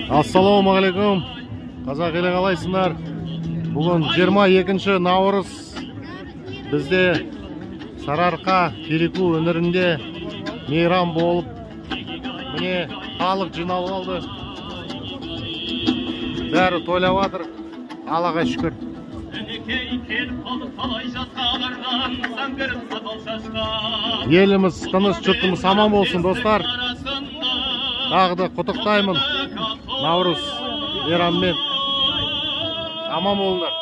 Ассалаумағалейкум. Қазақ елі қалайсыңдар? Бүгін 22 наурыз. Бізде Сарыарқа Кереку өңірінде мейрам болып, міне халық жиналып алды. Бәрі тойлап жатыр. Аллаға шүкір. Еліміз тыныш, жұртымыз аман болсын, достар. Тағы да құттықтаймын. Наурыз мейрамымен аман болыңдар.